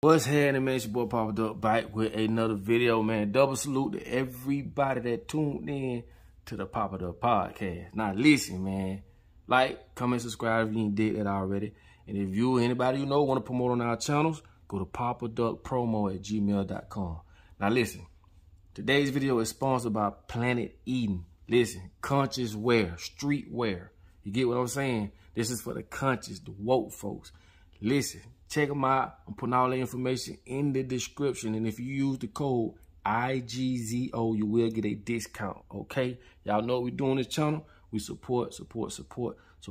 What's happening, man? It's your boy Papa Duck back with another video, man. Double salute to everybody that tuned in to the Papa Duck podcast. Now listen, man. Like, comment, subscribe if you ain't did that already. And if you or anybody you know want to promote on our channels, go to papaduckpromo@gmail.com. Now listen, today's video is sponsored by Planet Eden. Listen, conscious wear, street wear. You get what I'm saying? This is for the conscious, the woke folks. Listen, check them out. I'm putting all the information in the description. And if you use the code IGZO, you will get a discount, okay? Y'all know what we do on this channel. We support. So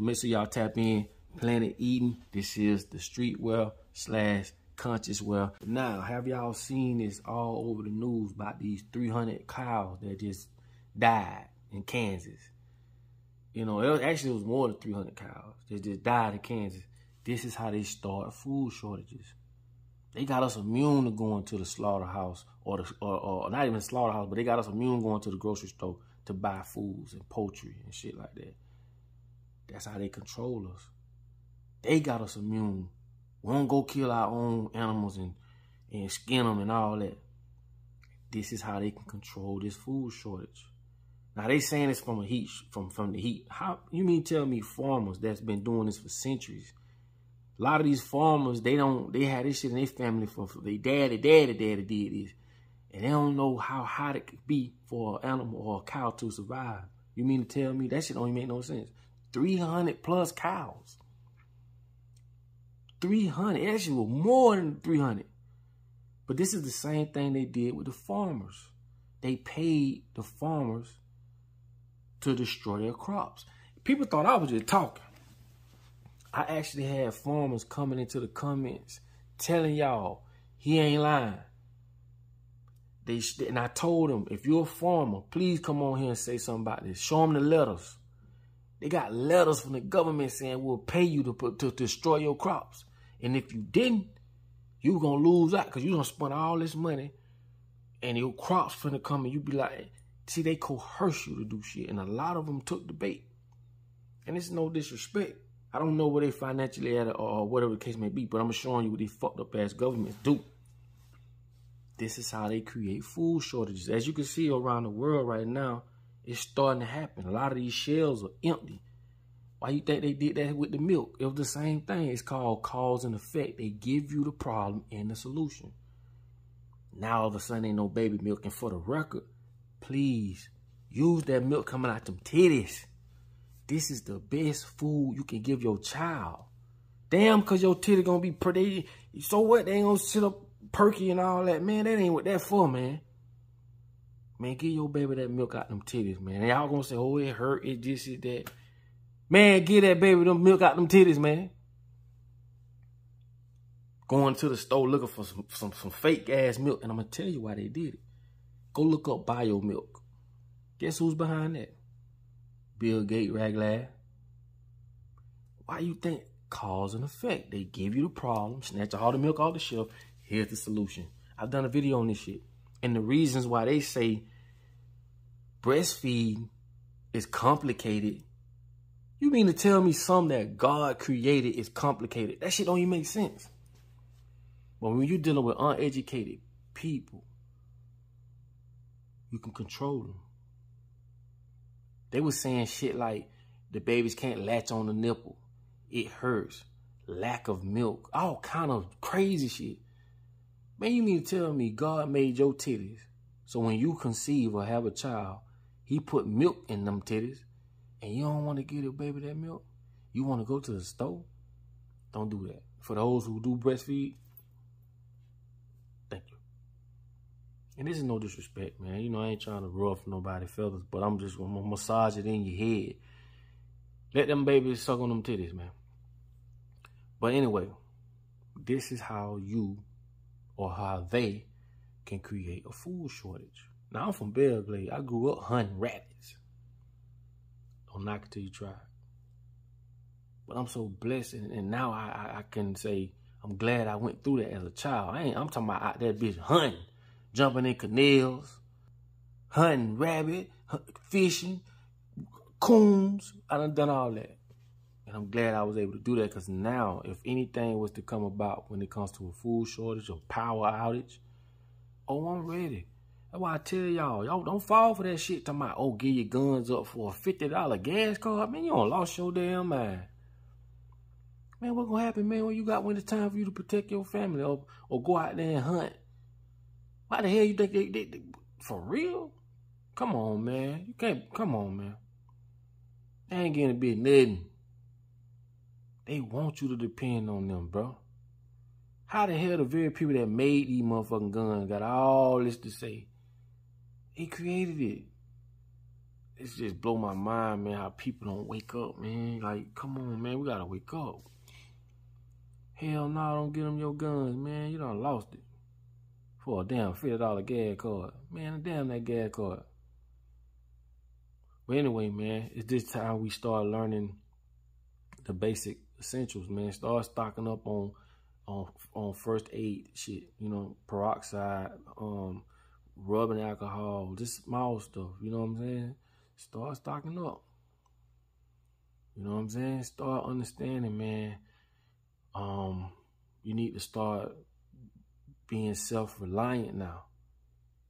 make sure y'all tap in. Planet Eden. This is the streetwear / conscious wear. Now, have y'all seen this all over the news about these 300 cows that just died in Kansas? You know, it was more than 300 cows that just died in Kansas. This is how they start food shortages. They got us immune to going to the slaughterhouse or not even slaughterhouse, but they got us immune going to the grocery store to buy foods and poultry and shit like that. That's how they control us. They got us immune. We don't go kill our own animals and skin them and all that. This is how they can control this food shortage. Now they saying it's from the heat. How you mean tell me farmers that's been doing this for centuries? A lot of these farmers, they had this shit in their family for their daddy did this. And they don't know how hot it could be for an animal or a cow to survive. You mean to tell me that shit don't even make no sense? 300 plus cows. 300. That shit was more than 300. But this is the same thing they did with the farmers. They paid the farmers to destroy their crops. People thought I was just talking. I actually had farmers coming into the comments telling y'all he ain't lying. And I told them, if you're a farmer, please come on here and say something about this. Show them the letters. They got letters from the government saying we'll pay you to destroy your crops. And if you didn't, you were going to lose out because you done spent all this money and your crops finna come and you be like, see, they coerce you to do shit. And a lot of them took the bait. And it's no disrespect. I don't know where they financially at or whatever the case may be, but I'm showing you what these fucked up ass governments do. This is how they create food shortages. As you can see around the world right now, it's starting to happen. A lot of these shelves are empty. Why you think they did that with the milk? It was the same thing. It's called cause and effect. They give you the problem and the solution. Now all of a sudden ain't no baby milk. And for the record, please use that milk coming out them titties. This is the best food you can give your child. Damn, because your titty gonna be pretty. So what? They ain't gonna sit up perky and all that. Man, that ain't what that for, man. Man, give your baby that milk out them titties, man. And y'all gonna say, oh, it hurt, it this, it that. Man, give that baby them milk out them titties, man. Going to the store looking for some fake ass milk. And I'm gonna tell you why they did it. Go look up bio milk. Guess who's behind that? Bill Gates, Raglag. Why you think? Cause and effect. They give you the problem, snatch all the milk off the shelf. Here's the solution. I've done a video on this shit. And the reasons why they say breastfeeding is complicated. You mean to tell me something that God created is complicated? That shit don't even make sense. But when you're dealing with uneducated people, you can control them. They were saying shit like the babies can't latch on the nipple. It hurts. Lack of milk. All kind of crazy shit. Man, you mean to tell me God made your titties so when you conceive or have a child, he put milk in them titties and you don't want to give the baby that milk? You want to go to the store? Don't do that. For those who do breastfeed, thank you. And this is no disrespect, man. You know, I ain't trying to ruffle nobody's feathers, but I'm just going to massage it in your head. Let them babies suck on them titties, man. But anyway, this is how you or how they can create a food shortage. Now, I'm from Belgrade. I grew up hunting rabbits. Don't knock it till you try it. But I'm so blessed, and now I can say I'm glad I went through that as a child. I'm talking about out there bitch hunting. Jumping in canals, hunting rabbit, fishing, coons. I done all that. And I'm glad I was able to do that, because now, if anything was to come about when it comes to a food shortage or power outage, oh, I'm ready. That's why I tell y'all don't fall for that shit talking about, oh, give your guns up for a $50 gas card. Man, you don't lost your damn mind. Man, what gonna happen, man, when it's time for you to protect your family or go out there and hunt? Why the hell you think they for real? Come on, man. You can't, come on, man. They ain't getting a bit nothing. They want you to depend on them, bro. How the hell the very people that made these motherfucking guns got all this to say? He created it. It's just blow my mind, man, how people don't wake up, man. Like, come on, man, we gotta wake up. Hell no, don't get them your guns, man. You done lost it. For a damn $50 gas card. Man, damn that gas card. But anyway, man, it's this time we start learning the basic essentials, man. Start stocking up on first aid shit, you know, peroxide, rubbing alcohol, just small stuff, you know what I'm saying? Start stocking up. You know what I'm saying? Start understanding, man. You need to start being self-reliant now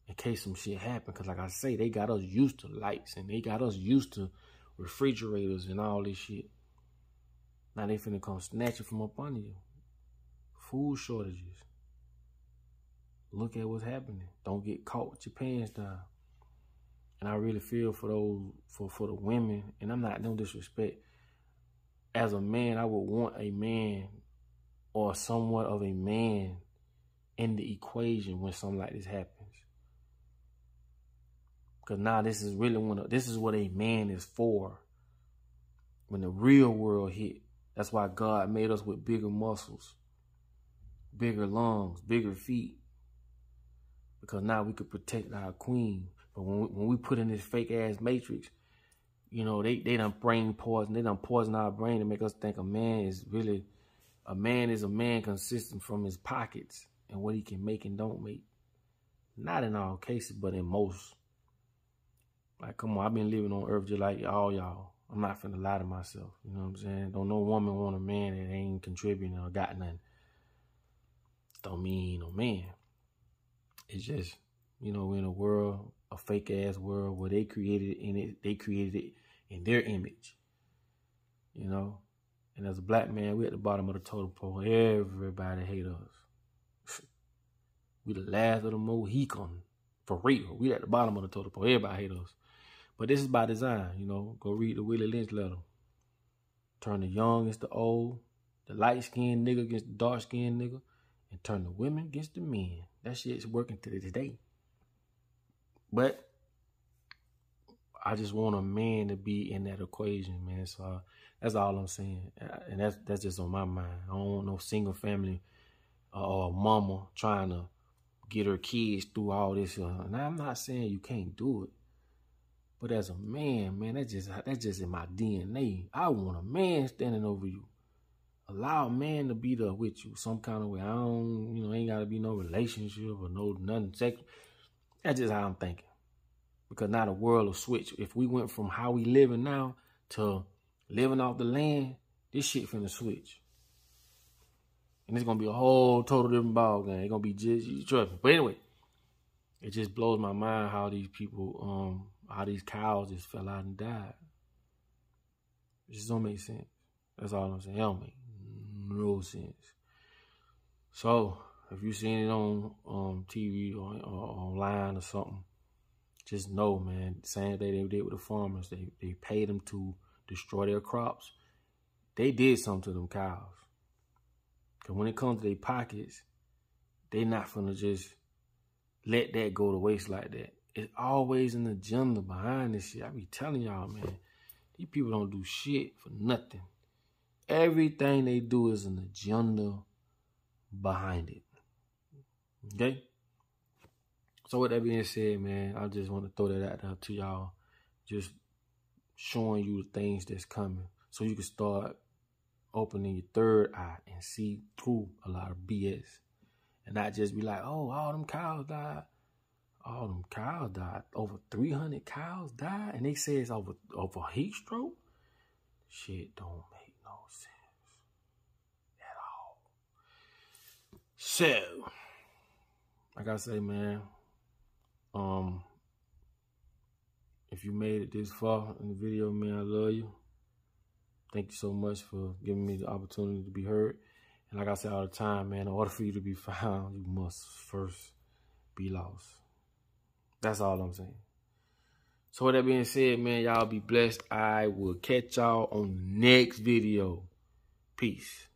in case some shit happen. Because like I say, they got us used to lights and they got us used to refrigerators and all this shit. Now they finna come snatch it from up under you. Food shortages. Look at what's happening. Don't get caught with your pants down. And I really feel for those, for the women, and I'm not no disrespect. As a man, I would want a man or somewhat of a man in the equation when something like this happens. Because now this is really this is what a man is for. When the real world hit. That's why God made us with bigger muscles, bigger lungs, bigger feet. Because now we could protect our queen. But when we put in this fake ass matrix, you know, they done brain poison. They done poison our brain to make us think a man is a man consistent from his pockets and what he can make and don't make. Not in all cases, but in most. Like, come on, I've been living on earth just like all y'all. I'm not finna lie to myself. You know what I'm saying? Don't no woman want a man that ain't contributing or got nothing. Don't mean he ain't no man. It's just, you know, we're in a world, a fake ass world where they created it in their image. You know? And as a black man, we at the bottom of the totem pole. Everybody hate us. We the last of the Mohicans. For real. We at the bottom of the totem pole. Everybody hate us. But this is by design, you know. Go read the Willie Lynch letter. Turn the young against the old, the light-skinned nigga against the dark-skinned nigga, and turn the women against the men. That shit's working to this day. But I just want a man to be in that equation, man. So that's all I'm saying. And that's just on my mind. I don't want no single family or mama trying to get her kids through all this. Now, I'm not saying you can't do it. But as a man, that's just in my DNA. I want a man standing over you. Allow a man to be there with you some kind of way. I don't, you know, ain't got to be no relationship or nothing sexual. That's just how I'm thinking. Because now the world will switch. If we went from how we living now to living off the land, this shit finna switch. And it's going to be a whole total different ball game. It's going to be just, you trust me. But anyway, it just blows my mind how these people, how these cows just fell out and died. It just don't make sense. That's all I'm saying. It don't make no sense. So, if you seen it on TV or online or something, just know, man, the same thing they did with the farmers. They paid them to destroy their crops. They did something to them cows. Because when it comes to their pockets, they not finna just let that go to waste like that. It's always an agenda behind this shit. I be telling y'all, man, these people don't do shit for nothing. Everything they do is an agenda behind it. Okay? So with that being said, man, I just want to throw that out there to y'all. Just showing you the things that's coming. So you can start opening your third eye and see through a lot of BS. And not just be like, oh, all them cows died. All them cows died. Over 300 cows died. And they say it's over heat stroke. Shit don't make no So, like I say, man, if you made it this far in the video, man, I love you. Thank you so much for giving me the opportunity to be heard. And like I say all the time, man, in order for you to be found, you must first be lost. That's all I'm saying. So with that being said, man, y'all be blessed. I will catch y'all on the next video. Peace.